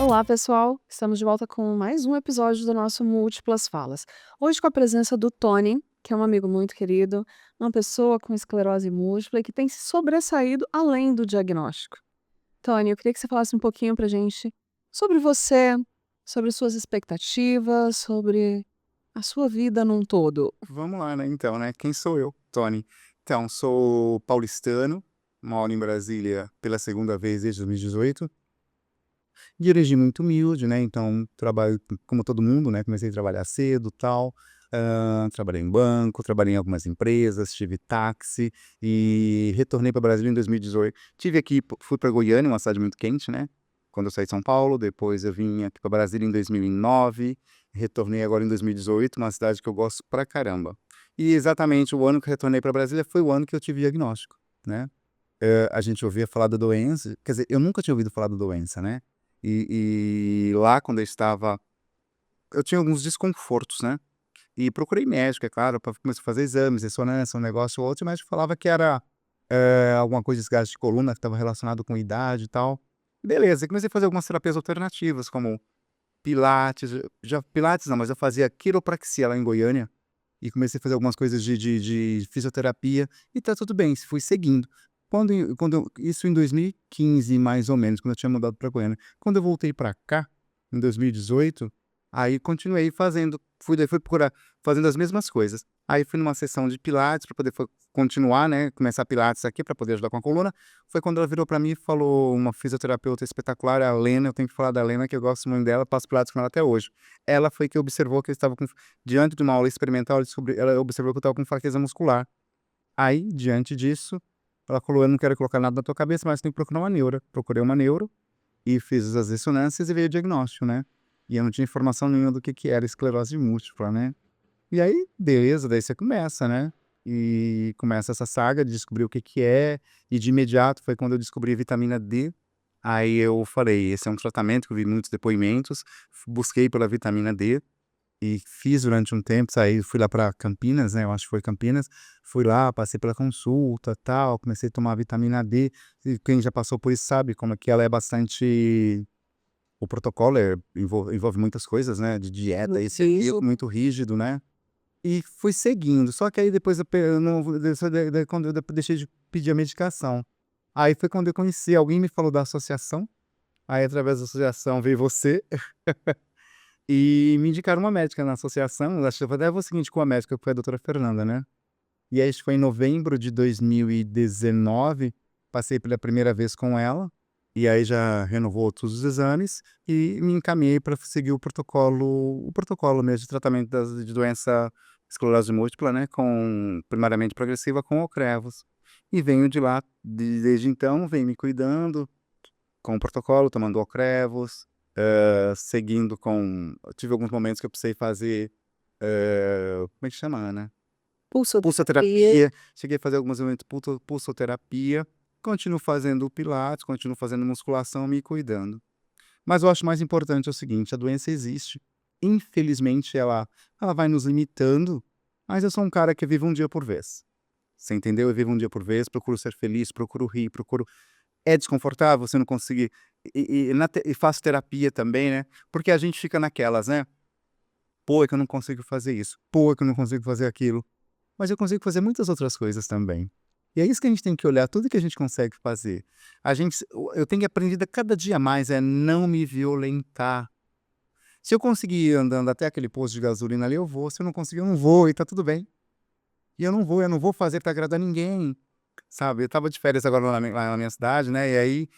Olá, pessoal! Estamos de volta com mais um episódio do nosso Múltiplas Falas. Hoje com a presença do Tony, que é um amigo muito querido, uma pessoa com esclerose múltipla e que tem se sobressaído além do diagnóstico. Tony, eu queria que você falasse um pouquinho pra gente sobre você, sobre suas expectativas, sobre a sua vida num todo. Vamos lá, né, então, né, quem sou eu? Tony. Então, sou paulistano, moro em Brasília pela segunda vez desde 2018, de origem muito humilde, né, então trabalho como todo mundo, né, comecei a trabalhar cedo, tal, trabalhei em banco, trabalhei em algumas empresas, tive táxi e retornei para Brasília em 2018. Tive aqui fui para Goiânia, uma cidade muito quente, né, quando eu saí de São Paulo, depois eu vim aqui para Brasília em 2009, retornei agora em 2018, uma cidade que eu gosto pra caramba. E exatamente o ano que eu retornei para Brasília foi o ano que eu tive diagnóstico, né. A gente ouvia falar da doença, quer dizer, eu nunca tinha ouvido falar da doença, né. E lá quando eu estava, eu tinha alguns desconfortos, né, e procurei médico, é claro, para começar a fazer exames, ressonância, um negócio ou outro, e o médico falava que era, alguma coisa de desgaste de coluna que estava relacionado com idade e tal. Beleza, e comecei a fazer algumas terapias alternativas, como pilates, já pilates não, mas eu fazia quiropraxia lá em Goiânia, e comecei a fazer algumas coisas de fisioterapia, e tá tudo bem, fui seguindo. Isso em 2015 mais ou menos, quando eu tinha mudado pra Goiânia. Quando eu voltei pra cá, em 2018, aí continuei fazendo, fui procurar fazendo as mesmas coisas. Aí fui numa sessão de pilates para poder continuar, né, começar pilates aqui para poder ajudar com a coluna. Foi quando ela virou pra mim e falou, uma fisioterapeuta espetacular, a Lena, eu tenho que falar da Lena, que eu gosto muito dela, faço pilates com ela até hoje. Ela foi que observou que eu estava com, diante de uma aula experimental, ela observou que eu estava com fraqueza muscular. Aí, diante disso, ela falou: "Eu não quero colocar nada na tua cabeça, mas tem que procurar uma neura". Procurei uma neuro e fiz as ressonâncias e veio o diagnóstico, né. E eu não tinha informação nenhuma do que era esclerose múltipla, né. E aí, beleza, daí você começa, né. E começa essa saga de descobrir o que é, e de imediato foi quando eu descobri vitamina D. Aí eu falei: "Esse é um tratamento", que eu vi muitos depoimentos, busquei pela vitamina D. E fiz durante um tempo, saí, fui lá para Campinas, né, eu acho que foi Campinas, fui lá, passei pela consulta, tal, comecei a tomar vitamina D, e quem já passou por isso sabe como é que ela é bastante, o protocolo envolve muitas coisas, né, de dieta, Muito esse e aquilo, rígido. muito rígido, né, e fui seguindo, só que aí depois eu não daí quando eu deixei de pedir a medicação. Aí foi quando eu conheci, alguém me falou da associação, aí através da associação veio você. E me indicaram uma médica na associação, acho que eu até vou seguinte com a médica, que foi a doutora Fernanda, né. E aí isso foi em novembro de 2019, passei pela primeira vez com ela, e aí já renovou todos os exames, e me encaminhei para seguir o protocolo mesmo de tratamento de doença esclerose múltipla, né, com primariamente progressiva com Ocrevus. E venho de lá, desde então, venho me cuidando com o protocolo, tomando Ocrevus, seguindo com, eu tive alguns momentos que eu precisei fazer, como é que chama, né, Pulsoterapia. pulsoterapia, cheguei a fazer alguns momentos pulsoterapia, continuo fazendo pilates, continuo fazendo musculação, me cuidando. Mas eu acho mais importante é o seguinte, a doença existe, infelizmente ela vai nos limitando, mas eu sou um cara que vive um dia por vez, você entendeu? Eu vivo um dia por vez, procuro ser feliz, procuro rir, procuro, é desconfortável você não conseguir, e faço terapia também, né, porque a gente fica naquelas, né, "Pô, é que eu não consigo fazer isso. Pô, é que eu não consigo fazer aquilo". Mas eu consigo fazer muitas outras coisas também. E é isso que a gente tem que olhar, tudo que a gente consegue fazer. Eu tenho aprendido a cada dia mais é não me violentar. Se eu conseguir ir andando até aquele posto de gasolina ali, eu vou, se eu não conseguir, eu não vou e tá tudo bem. E eu não vou fazer pra agradar ninguém, sabe. Eu estava de férias agora lá na minha cidade, né, e aí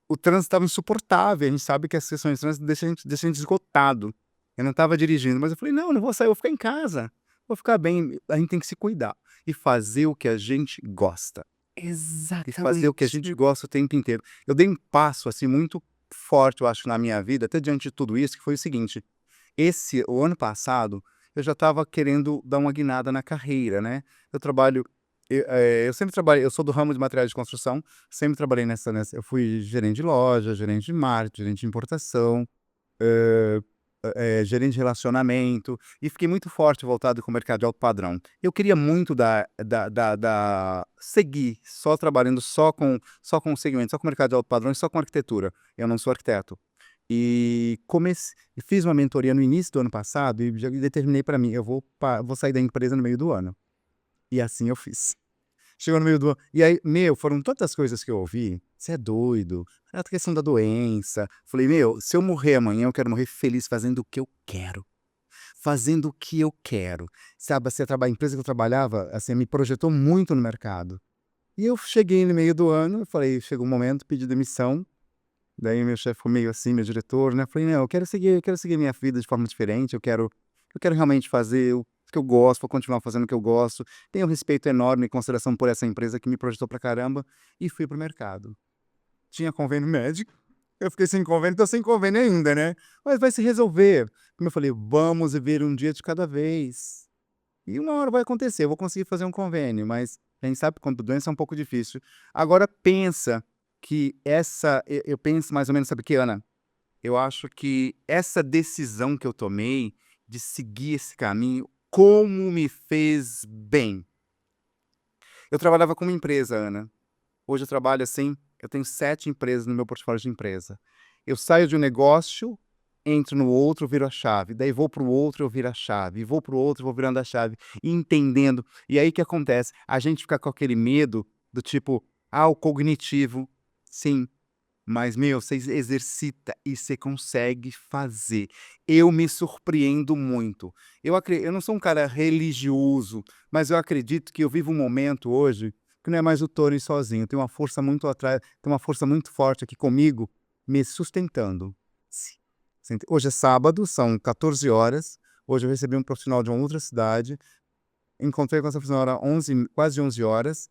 o trânsito estava insuportável, a gente sabe que as sessões de trânsito deixam a gente esgotado. Eu não estava dirigindo, mas eu falei: "Não, eu não vou sair, eu vou ficar em casa, vou ficar bem". A gente tem que se cuidar e fazer o que a gente gosta, e fazer o que a gente Exatamente. gosta o tempo inteiro. Eu dei um passo, assim, muito forte, eu acho, na minha vida, até diante de tudo isso, que foi o seguinte: o ano passado, eu já estava querendo dar uma guinada na carreira, né. Eu trabalho, eu sempre trabalhei, eu sou do ramo de materiais de construção, sempre trabalhei nessa eu fui gerente de loja, gerente de marketing, gerente de importação, hã, gerente de relacionamento, e fiquei muito forte voltado com o mercado de alto padrão. Eu queria muito seguir só trabalhando só com o segmento, só com o mercado de alto padrão e só com arquitetura. Eu não sou arquiteto. E fiz uma mentoria no início do ano passado e já determinei para mim, eu vou sair da empresa no meio do ano. E assim eu fiz. Chegou no meio do ano e aí, foram tantas coisas que eu ouvi: "Você é doido, é a questão da doença". Falei: se eu morrer amanhã, eu quero morrer feliz fazendo o que eu quero, fazendo o que eu quero". Sabe, assim, a empresa que eu trabalhava, assim, me projetou muito no mercado. E eu cheguei no meio do ano, eu falei: "Chegou o momento", pedi demissão. Daí meu chefe ficou meio assim, meu diretor, né, eu falei: "Não, eu quero seguir minha vida de forma diferente, eu quero realmente fazer o que eu gosto, vou continuar fazendo o que eu gosto". Tenho um respeito enorme e consideração por essa empresa que me projetou pra caramba, e fui para o mercado. Tinha convênio médico, eu fiquei sem convênio, tô sem convênio ainda, né, mas vai se resolver. Como eu falei: "Vamos viver um dia de cada vez, e uma hora vai acontecer, eu vou conseguir fazer um convênio", mas a gente sabe que quando doença é um pouco difícil. Agora pensa que eu penso mais ou menos, sabe o que, Ana? Eu acho que essa decisão que eu tomei de seguir esse caminho, como me fez bem. Eu trabalhava com uma empresa, Ana. Hoje eu trabalho assim, eu tenho 7 empresas no meu portfólio de empresa. Eu saio de um negócio, entro no outro, viro a chave, daí vou para o outro, eu viro a chave, vou para o outro, vou virando a chave, e entendendo. E aí o que acontece? A gente fica com aquele medo do tipo, o cognitivo. Sim, mas, você exercita e você consegue fazer. Eu me surpreendo muito. Eu não sou um cara religioso, mas eu acredito que eu vivo um momento hoje que não é mais o Tony sozinho, tem uma força muito atrás, tem uma força muito forte aqui comigo, me sustentando. Sim. Hoje é sábado, são 14 horas. Hoje eu recebi um profissional de uma outra cidade, encontrei com essa profissional 11, quase 11 horas.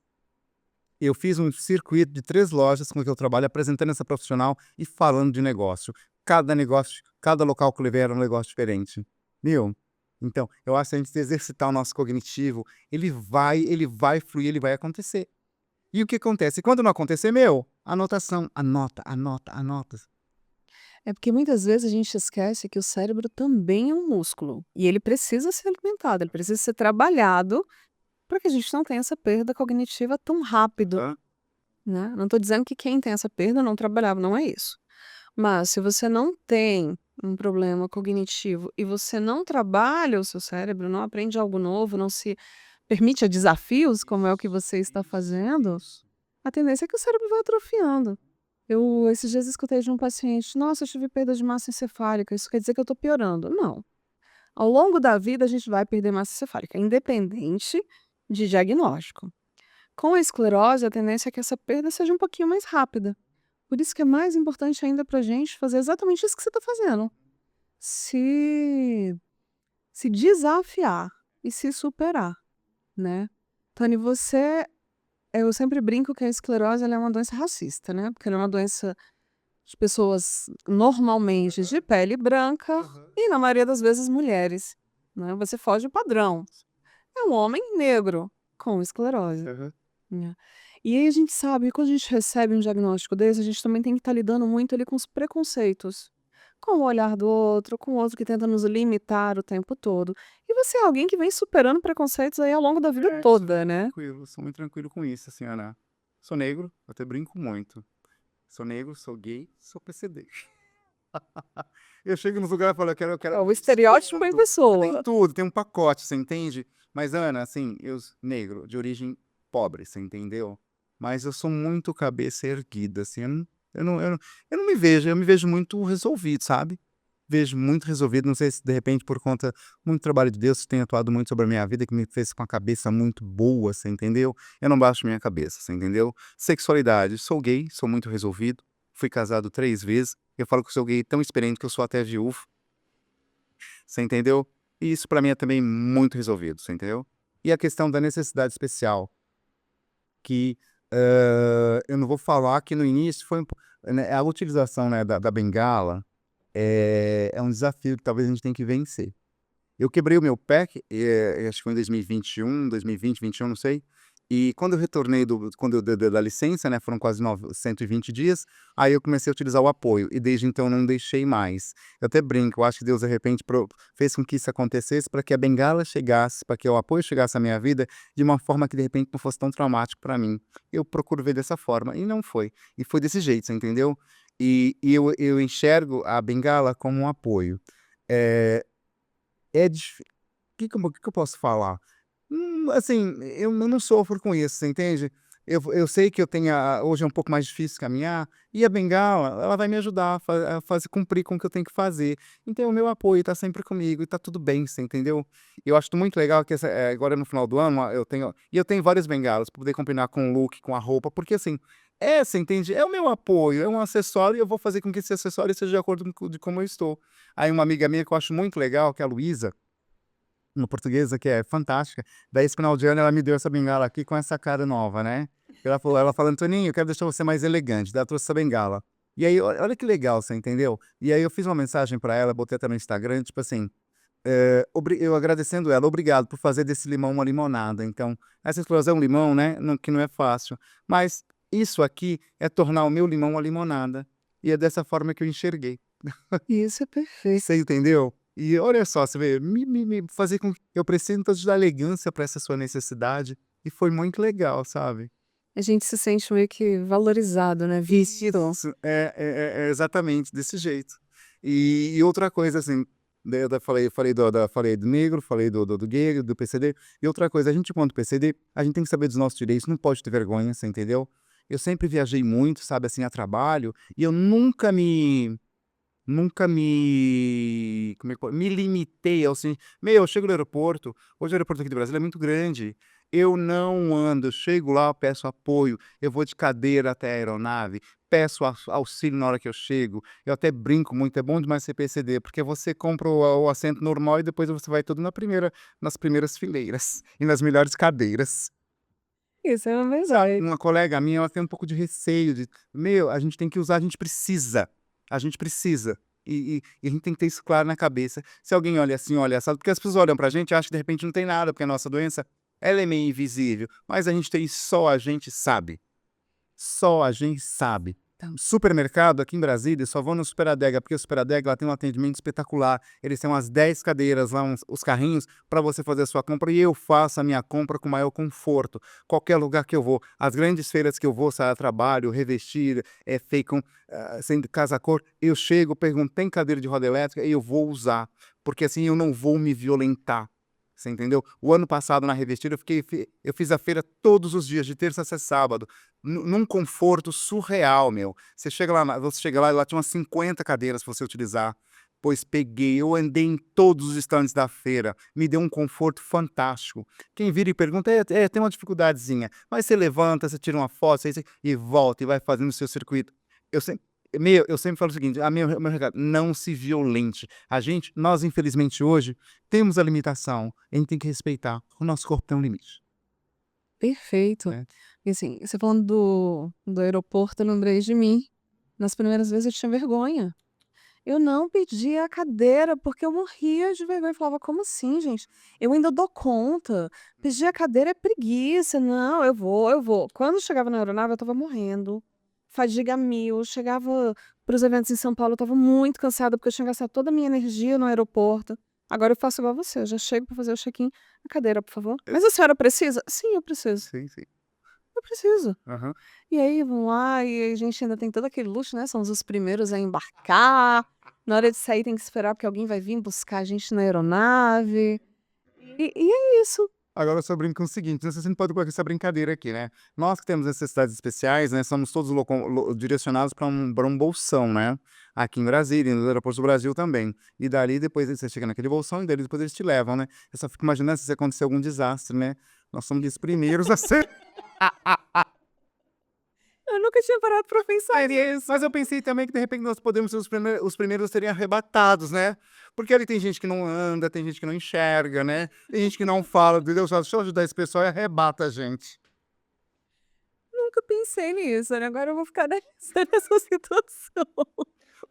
Eu fiz um circuito de 3 lojas com que eu trabalho, apresentando essa profissional e falando de negócio. Cada negócio, cada local que eu levei era um negócio diferente. Meu, então, eu acho que se a gente exercitar o nosso cognitivo, ele vai fluir, ele vai acontecer. E o que acontece? Quando não acontecer, anotação, anota, anota, anota. É porque muitas vezes a gente esquece que o cérebro também é um músculo, e ele precisa ser alimentado, ele precisa ser trabalhado para que a gente não tenha essa perda cognitiva tão rápido, Hã? né. Não estou dizendo que quem tem essa perda não trabalhava, não é isso. Mas se você não tem um problema cognitivo e você não trabalha o seu cérebro, não aprende algo novo, não se permite a desafios, como é o que você está fazendo, Isso. a tendência é que o cérebro vai atrofiando. Eu esses dias escutei de um paciente: "Nossa, eu tive perda de massa encefálica, isso quer dizer que eu estou piorando". Não. Ao longo da vida a gente vai perder massa encefálica, independente de diagnóstico. Com a esclerose, a tendência é que essa perda seja um pouquinho mais rápida. Por isso que é mais importante ainda pra gente fazer exatamente isso que você está fazendo. Se se desafiar e se superar, né. Tony, eu sempre brinco que a esclerose ela é uma doença racista, né, porque ela é uma doença de pessoas normalmente de pele branca Aham. e, na maioria das vezes, mulheres, né, você foge do padrão. É um homem negro com esclerose, Aham. né. E aí a gente sabe que quando a gente recebe um diagnóstico desse, a gente também tem que estar lidando muito ali com os preconceitos, com o olhar do outro, com o outro que tenta nos limitar o tempo todo. E você é alguém que vem superando preconceitos aí ao longo da vida toda, né. Sou muito tranquilo com isso, assim, Ana. Sou negro, eu até brinco muito. Sou negro, sou gay, sou PCD. Eu chego nos lugares e falo: "Eu quero É o isso estereótipo em tudo". Tem pessoa. tudo, tem um pacote, você entende? Mas, Ana, assim, negro, de origem pobre, você entendeu? Mas eu sou muito cabeça erguida, assim, eu não me vejo, eu me vejo muito resolvido, sabe? Vejo muito resolvido, não sei se de repente por conta muito trabalho de Deus que tem atuado muito sobre a minha vida, que me fez com a cabeça muito boa, você entendeu? Eu não baixo minha cabeça, você entendeu? Sexualidade, sou gay, sou muito resolvido, fui casado 3 vezes, eu falo que eu sou gay tão experiente que eu sou até viúvo, você entendeu? E isso pra mim é também muito resolvido, você entendeu? E a questão da necessidade especial, que, eu não vou falar que no início foi né, a utilização, né, da bengala, é um desafio que talvez a gente tenha que vencer. Eu quebrei o meu pé, acho que foi em 2021, 2020, 21, não sei. E quando eu retornei quando eu dei da licença, né, foram quase 120 dias, aí eu comecei a utilizar o apoio e desde então não deixei mais. Eu até brinco, eu acho que Deus de repente fez com que isso acontecesse para que a bengala chegasse, para que o apoio chegasse à minha vida de uma forma que de repente não fosse tão traumático para mim. Eu procuro ver dessa forma e não foi. E foi desse jeito, você entendeu? Eu enxergo a bengala como um apoio. Eh, é dif que eu posso falar? Assim, eu não sofro com isso, você entende? Eu sei que eu tenho hoje é um pouco mais difícil caminhar, e a bengala, ela vai me ajudar a fazer cumprir com o que eu tenho que fazer. Então o meu apoio tá sempre comigo e tá tudo bem, você entendeu? Eu acho muito legal que agora no final do ano, eu tenho várias bengalas pra poder combinar com o look, com a roupa, porque assim, você entende? É o meu apoio, é um acessório e eu vou fazer com que esse acessório seja de acordo com de como eu estou. Aí uma amiga minha que eu acho muito legal, que é a Luísa, uma portuguesa que é fantástica. Daí esse final de ano ela me deu essa bengala aqui com essa cara nova, né. Ela falou: "Antoninho, eu quero deixar você mais elegante", daí ela trouxe essa bengala. E aí olha que legal, você entendeu? E aí eu fiz uma mensagem pra ela, botei até no Instagram, tipo assim, eu agradecendo ela: "Obrigado por fazer desse limão uma limonada". Então, essa explosão limão, né, que não é fácil, mas isso aqui é tornar o meu limão uma limonada, e é dessa forma que eu enxerguei. Isso é perfeito. Você entendeu? E olha só, você vê, me fazer com que eu preciso então de dar elegância para essa sua necessidade, e foi muito legal, sabe. A gente se sente meio que valorizado, né, visto. Isso, é exatamente desse jeito. E outra coisa, assim, da falei do negro, falei do gay, do PCD, e outra coisa, a gente enquanto PCD, a gente tem que saber dos nossos direitos, não pode ter vergonha, você entendeu. Eu sempre viajei muito, sabe, assim, a trabalho, e eu nunca me como é que me limitei ao assim: "Meu, eu chego no aeroporto", hoje o aeroporto aqui do Brasil é muito grande, eu não ando, eu chego lá, eu peço apoio, eu vou de cadeira até a aeronave, peço auxílio na hora que eu chego, eu até brinco muito, é bom demais ser PCD, porque você compra o assento normal e depois você vai tudo nas primeiras fileiras e nas melhores cadeiras. Isso é Sabe, verdade. uma colega minha, ela tem um pouco de receio de: "Meu, a gente tem que usar, a gente precisa". E a gente tem que ter isso claro na cabeça. Se alguém olha assim, olha assado, porque as pessoas olham pra gente e acham que de repente não tem nada, porque a nossa doença, ela é meio invisível, mas a gente tem só a gente sabe. Só a gente sabe. Então, supermercado aqui em Brasília, eu só vou no Super Adega, porque o Super Adega lá tem um atendimento espetacular. Eles têm umas 10 cadeiras lá, os carrinhos, para você fazer a sua compra, e eu faço a minha compra com maior conforto. Qualquer lugar que eu vou, as grandes feiras que eu vou, sair a trabalho, revestir, Feicom, sem casa cor, eu chego, pergunto, tem cadeira de roda elétrica? E eu vou usar, porque assim eu não vou me violentar. Você entendeu? O ano passado na Revestir eu fiz a feira todos os dias, de terça a sábado, num conforto surreal, meu. Você chega lá e lá tinha umas 50 cadeiras pra você utilizar. Pois peguei, eu andei em todos os estandes da feira, me deu um conforto fantástico. Quem vira e pergunta: tem uma dificuldadezinha", mas você levanta, você tira uma foto, você e volta e vai fazendo o seu circuito. Eu sempre eu sempre falo o seguinte, o meu recado: não se violente. Nós infelizmente hoje temos a limitação, a gente tem que respeitar, o nosso corpo tem um limite, Perfeito. né. E assim, você falando do aeroporto, eu lembrei de mim. Nas primeiras vezes eu tinha vergonha. Eu não pedia a cadeira, porque eu morria de vergonha. Eu falava: "Como assim, gente? Eu ainda dou conta. Pedir a cadeira é preguiça. Não, eu vou, eu vou". Quando chegava na aeronave, eu estava morrendo, fadiga mil. Chegava para os eventos em São Paulo, eu estava muito cansada, porque eu tinha gastado toda a minha energia no aeroporto. Agora eu faço igual você, eu já chego para fazer o check-in: "A cadeira, por favor". Eu "Mas a senhora precisa?". "Sim, eu preciso". sim, sim. "Eu preciso". Aham. E aí vão lá e a gente ainda tem todo aquele luxo, né, somos os primeiros a embarcar, na hora de sair tem que esperar porque alguém vai vir buscar a gente na aeronave, e é isso. Agora eu só brinco com o seguinte, não sei se a gente pode colocar essa brincadeira aqui, né. Nós que temos necessidades especiais, né, somos todos direcionados para um bolsão, né, aqui em Brasília e nos aeroportos do Brasil também. E dali depois você chega naquele bolsão e dali depois eles te levam, né. Eu só fico imaginando se acontecer algum desastre, né. Nós somos os primeiros a ser Eu nunca tinha parado pra pensar nisso. mas eu pensei também que de repente nós podemos ser os primeiros a serem arrebatados, né. Porque ali tem gente que não anda, tem gente que não enxerga, né, tem gente que não fala, entendeu. Só deixa eu ajudar esse pessoal e arrebata a gente. Nunca pensei nisso, né, agora eu vou ficar nessa situação.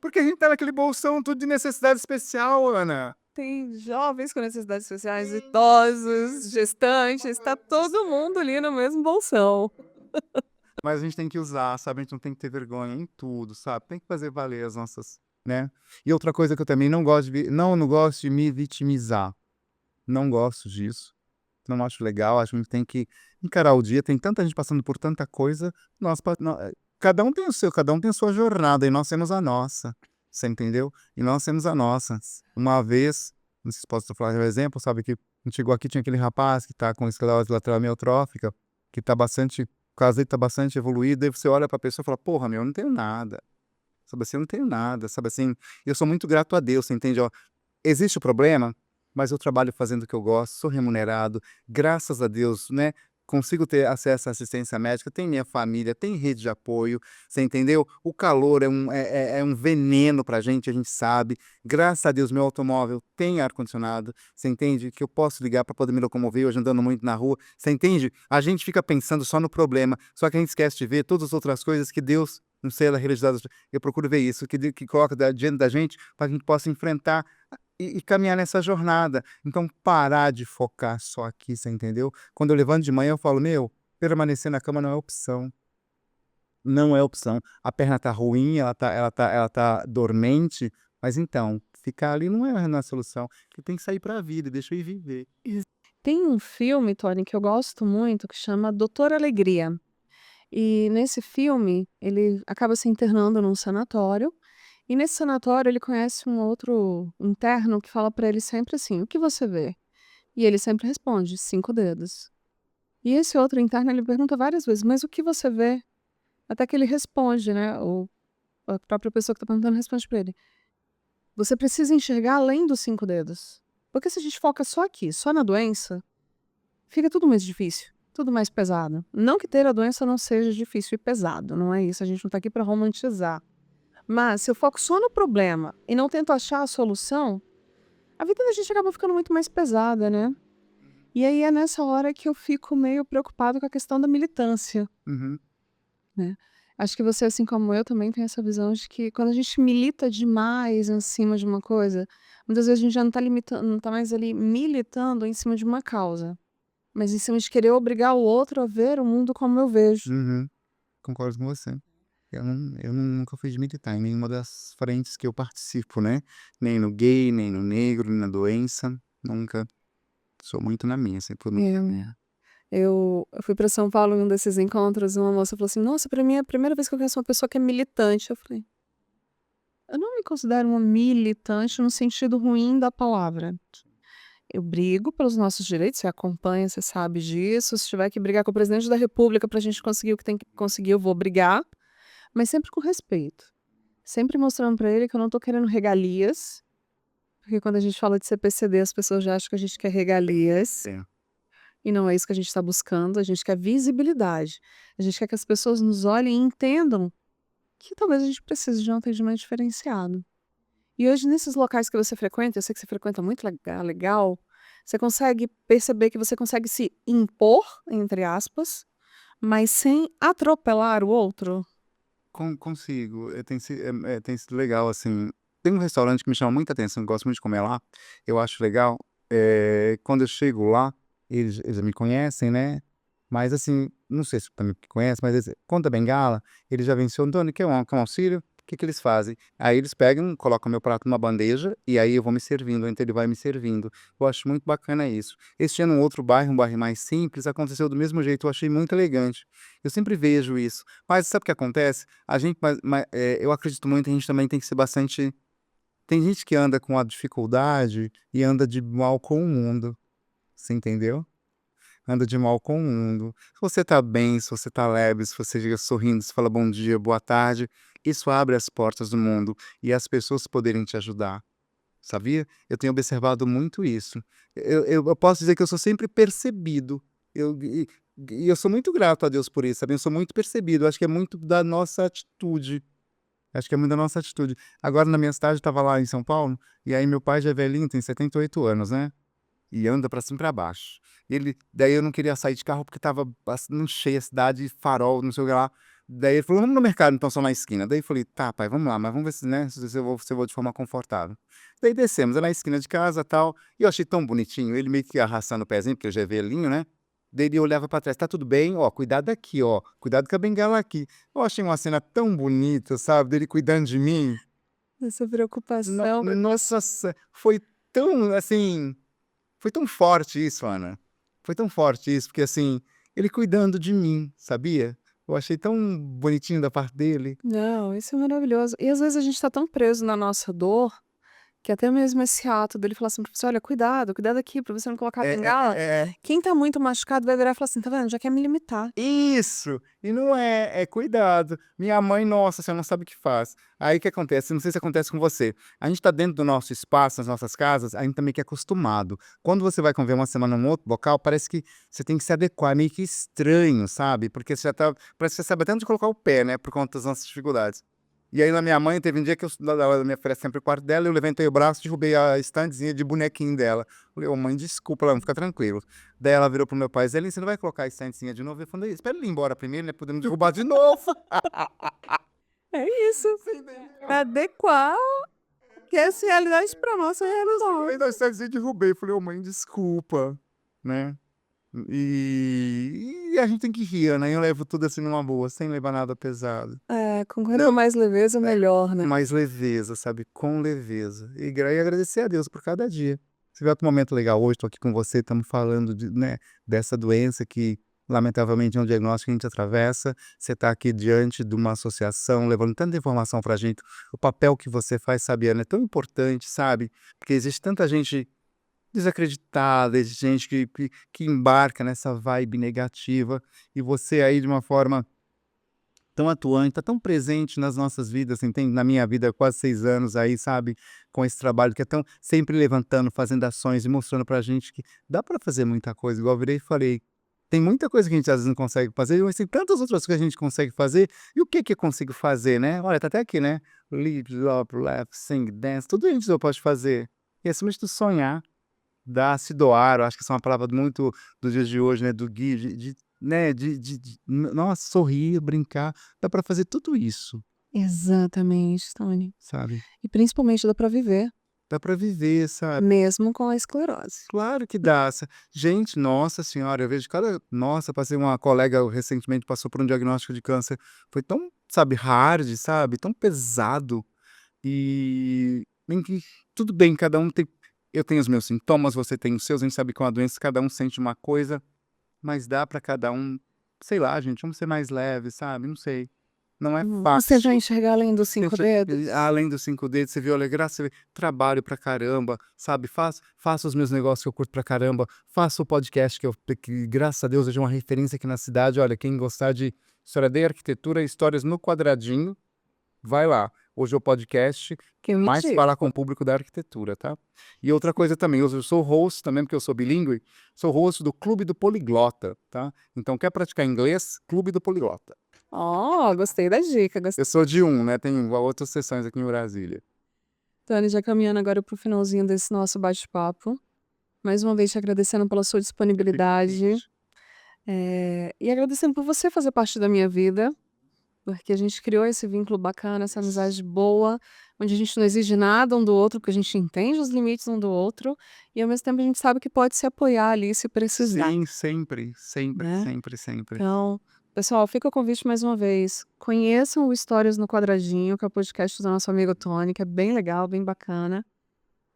Porque a gente tá naquele bolsão tudo de necessidade especial, Ana. Tem jovens com necessidades especiais, idosos, gestantes, tá todo mundo ali no mesmo bolsão. Mas a gente tem que usar, sabe, a gente não tem que ter vergonha em tudo, sabe, tem que fazer valer as nossas, né. E outra coisa que eu também não gosto não gosto de me vitimizar, não gosto disso, não acho legal, acho que a gente tem que encarar o dia, tem tanta gente passando por tanta coisa, nós cada um tem o seu, cada um tem a sua jornada, e nós temos a nossa, você entendeu? E nós temos a nossa. Uma vez, não sei se posso falar um exemplo, sabe, que a gente chegou aqui, tinha aquele rapaz que tá com esclerose lateral amiotrófica, que tá bastante, o caso dele tá bastante evoluído, aí você olha pra pessoa e fala, porra, meu, eu não tenho nada, sabe assim, eu não tenho nada, sabe assim, eu sou muito grato a Deus, você entende, ó, existe o problema, mas eu trabalho fazendo o que eu gosto, sou remunerado, graças a Deus, né? Consigo ter acesso à assistência médica, tem minha família, tem rede de apoio, você entendeu? O calor é um veneno pra gente, a gente sabe. Graças a Deus, meu automóvel tem ar-condicionado, você entende? Que eu posso ligar para poder me locomover, hoje andando muito na rua, você entende? A gente fica pensando só no problema, só que a gente esquece de ver todas as outras coisas que Deus, não sei, ela realizada. Eu procuro ver isso, que coloca diante da gente, para que a gente possa enfrentar e caminhar nessa jornada. Então, parar de focar só aqui, você entendeu? Quando eu levanto de manhã, eu falo, meu, permanecer na cama não é opção. Não é opção. A perna tá ruim, ela tá dormente, mas então, ficar ali não é a solução. Eu tenho que sair pra vida, deixa eu ir viver. Tem um filme, Tony, que eu gosto muito, que chama Doutor Alegria. E nesse filme, ele acaba se internando num sanatório. E nesse sanatório, ele conhece um outro interno que fala pra ele sempre assim: o que você vê? E ele sempre responde: 5 dedos. E esse outro interno, ele pergunta várias vezes: mas o que você vê? Até que ele responde, né? A própria pessoa que tá perguntando responde pra ele: você precisa enxergar além dos 5 dedos. Porque se a gente foca só aqui, só na doença, fica tudo mais difícil, tudo mais pesado. Não que ter a doença não seja difícil e pesado, não é isso, a gente não tá aqui pra romantizar. Mas se eu foco só no problema e não tento achar a solução, a vida da gente acaba ficando muito mais pesada, né? E aí é nessa hora que eu fico meio preocupado com a questão da militância, Uhum, né? Acho que você, assim como eu, também tem essa visão de que quando a gente milita demais em cima de uma coisa, muitas vezes a gente já não tá mais ali militando em cima de uma causa, mas em cima de querer obrigar o outro a ver o mundo como eu vejo. uhum, concordo com você. Nunca fui de militar em nenhuma das frentes que eu participo, né? Nem no gay, nem no negro, nem na doença. Nunca. Sou muito na minha, sempre fui muito na É. minha. Eu fui para São Paulo em um desses encontros, e uma moça falou assim: nossa, para mim é a primeira vez que eu conheço uma pessoa que é militante. Eu falei: eu não me considero uma militante no sentido ruim da palavra. Eu brigo pelos nossos direitos, você acompanha, você sabe disso. Se tiver que brigar com o presidente da República para a gente conseguir o que tem que conseguir, eu vou brigar, mas sempre com respeito. Sempre mostrando para ele que eu não tô querendo regalias, porque quando a gente fala de CPCD, as pessoas já acham que a gente quer regalias, É. e não é isso que a gente está buscando, a gente quer visibilidade. A gente quer que as pessoas nos olhem e entendam que talvez a gente precise de um atendimento diferenciado. E hoje, nesses locais que você frequenta, eu sei que você frequenta muito legal, você consegue perceber que você consegue se impor, entre aspas, mas sem atropelar o outro? Consigo. Tem sido legal, assim. Tem um restaurante que me chama muita atenção, eu gosto muito de comer lá. Eu acho legal. Quando eu chego lá, eles já me conhecem, né? Mas assim, não sei se também me conhece, mas conta bengala, ele já venceu, Antônio, quer um auxílio? O que que eles fazem? Aí eles pegam, colocam meu prato numa bandeja e aí eu vou me servindo, então ele vai me servindo. Eu acho muito bacana isso. Este ano, um outro bairro, um bairro mais simples, aconteceu do mesmo jeito, eu achei muito elegante. Eu sempre vejo isso. Mas sabe o que acontece? A gente, eu acredito muito, a gente também tem que ser bastante. Tem gente que anda com a dificuldade e anda de mal com o mundo. Você entendeu? Anda de mal com o mundo. Se você tá bem, se você tá leve, se você chega sorrindo, se fala bom dia, boa tarde, isso abre as portas do mundo e as pessoas poderem te ajudar. Sabia? Eu tenho observado muito isso. Eu posso dizer que eu sou sempre percebido. E eu sou muito grato a Deus por isso, sabe? Eu sou muito percebido. Acho que é muito da nossa atitude. Acho que é muito da nossa atitude. Agora, na minha cidade, eu estava lá em São Paulo, e aí meu pai já é velhinho, tem 78 anos, né? E anda pra cima e pra baixo. Daí eu não queria sair de carro porque tava bastante cheia a cidade, farol, não sei o que lá. Daí ele falou, vamos no mercado então, só na esquina. Daí eu falei, tá, pai, vamos lá, mas vamos ver se, né, se eu vou de forma confortável. Daí descemos, é na esquina de casa e tal, e eu achei tão bonitinho, ele meio que arrastando o pezinho, porque eu já é velhinho, né? Daí ele olhava pra trás, tá tudo bem? Ó, cuidado aqui, ó, cuidado com a bengala aqui. Eu achei uma cena tão bonita, sabe, dele cuidando de mim. Essa preocupação. Nossa, foi tão, assim, foi tão forte isso, Ana. Foi tão forte isso, porque assim, ele cuidando de mim, sabia? Eu achei tão bonitinho da parte dele. Não, isso é maravilhoso. E às vezes a gente tá tão preso na nossa dor, que até mesmo esse ato dele falar assim pra você: "Olha, cuidado, cuidado aqui pra você não colocar a bengala", É. quem tá muito machucado vai virar e falar assim: "Tá vendo, já quer me limitar". Isso! E não é cuidado. Minha mãe, nossa, você não sabe o que faz. Aí o que acontece, não sei se acontece com você, a gente tá dentro do nosso espaço, nas nossas casas, a gente tá meio que acostumado. Quando você vai conviver uma semana num outro local, parece que você tem que se adequar, é meio que estranho, sabe, porque você já tá parece que você sabe até onde colocar o pé, né, por conta das nossas dificuldades. E aí na minha mãe teve um dia que eu na hora da minha filha sempre o quarto dela, eu levantei o braço, derrubei a estandezinha de bonequinho dela. Falei: "Ô mãe, desculpa", ela: "Não, fica tranquilo". Daí ela virou pro meu pai: "Zelinho, você não vai colocar a estantezinha de novo?" Eu falei: "Espera ele ir embora primeiro, né, podemos derrubar de novo". É isso, Você entendeu? adequar que essa realidade pra nossa realidade. Aí da estantezinha derrubei, falei: "Ô mãe, desculpa", né. E a gente tem que rir, né, eu levo tudo assim numa boa, sem levar nada pesado. É, com quanto mais leveza, melhor, né. Mais leveza, sabe, com leveza. E agradecer a Deus por cada dia. Se tiver outro momento legal hoje, estou aqui com você, estamos falando de, né, dessa doença que lamentavelmente é um diagnóstico que a gente atravessa, você está aqui diante de uma associação, levando tanta informação pra gente, o papel que você faz, Sabiana, é tão importante, sabe, porque existe tanta gente desacreditada, existe gente que embarca nessa vibe negativa, e você aí de uma forma tão atuante, tá tão presente nas nossas vidas, entende? Na minha vida, há quase 6 anos aí, sabe, com esse trabalho que é tão sempre levantando, fazendo ações e mostrando pra gente que dá pra fazer muita coisa, igual eu virei e falei, tem muita coisa que a gente às vezes não consegue fazer, mas tem tantas outras coisas que a gente consegue fazer, e o que que eu consigo fazer, né? Olha, tá até aqui, né? Live, love, laugh, sing, dance, tudo a gente pode fazer. E acima de tudo sonhar. Dar, se doar, eu acho que essa é uma palavra muito dos dias de hoje, né, do Gui, né, nossa, sorrir, brincar, dá pra fazer tudo isso, Exatamente, Tony. sabe. E principalmente dá pra viver, Dá pra viver, sabe. mesmo com a esclerose. Claro que dá, gente, nossa senhora, eu vejo cada nossa, passei uma colega recentemente passou por um diagnóstico de câncer, foi tão, sabe, hard, sabe, tão pesado, e em que tudo bem, cada um tem eu tenho os meus sintomas, você tem os seus, a gente sabe que é uma doença, cada um sente uma coisa. Mas dá pra cada um, sei lá, gente, vamos ser mais leve, sabe, não sei. Não é Você já fácil. enxerga além dos Tem 5 dedos? além dos 5 dedos, você vê, olha, graças a Deus, trabalho pra caramba, sabe, faço os meus negócios que eu curto pra caramba, faço o podcast que graças a Deus hoje é uma referência aqui na cidade, olha, quem gostar de história de arquitetura, histórias no quadradinho, vai lá. Hoje é o podcast que Me mais diga. fala com o público da arquitetura, tá. E outra coisa também, hoje eu sou host também, porque eu sou bilíngue, sou host do Clube do Poliglota, tá. Então quer praticar inglês? Clube do Poliglota. Ó, gostei da dica, Eu sou de um, né, tem outras sessões aqui em Brasília. Tony, já caminhando agora para o finalzinho desse nosso bate-papo, mais uma vez te agradecendo pela sua Fico disponibilidade, feliz. e agradecendo por você fazer parte da minha vida, porque a gente criou esse vínculo bacana, essa amizade boa, onde a gente não exige nada um do outro, porque a gente entende os limites um do outro, e ao mesmo tempo a gente sabe que pode se apoiar ali se precisar, Sim, sempre, sempre, né. sempre, sempre. Então, pessoal, fica o convite mais uma vez, conheçam o Histórias no Quadradinho, que é o podcast do nosso amigo Tony, que é bem legal, bem bacana.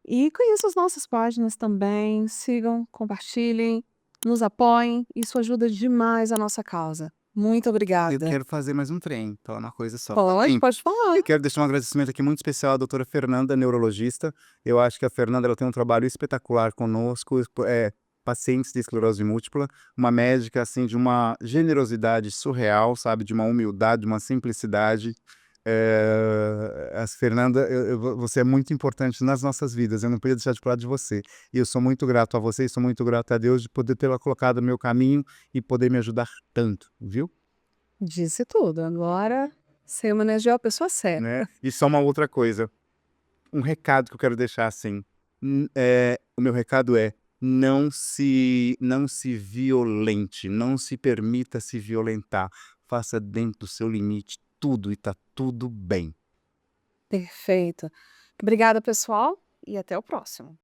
E conheçam as nossas páginas também, sigam, compartilhem, nos apoiem, isso ajuda demais a nossa causa. Muito Eu obrigada. quero fazer mais um trem, falar uma coisa só. Pode, Sim. pode falar. Eu quero deixar um agradecimento aqui muito especial à doutora Fernanda, neurologista. Eu acho que a Fernanda ela tem um trabalho espetacular conosco, pacientes de esclerose múltipla, uma médica assim de uma generosidade surreal, sabe, de uma humildade, de uma simplicidade. Fernanda, você é muito importante nas nossas vidas, eu não podia deixar de falar de você. E eu sou muito grato a você e sou muito grato a Deus de poder tê-la colocado no meu caminho e poder me ajudar tanto, viu? Disse tudo. Agora você homenageou a pessoa certa. Né? E só uma outra coisa. Um recado que eu quero deixar assim, o meu recado é: não se violente, não se permita se violentar, faça dentro do seu limite tudo e tá tudo bem. Perfeito. Obrigada, pessoal, e até o próximo.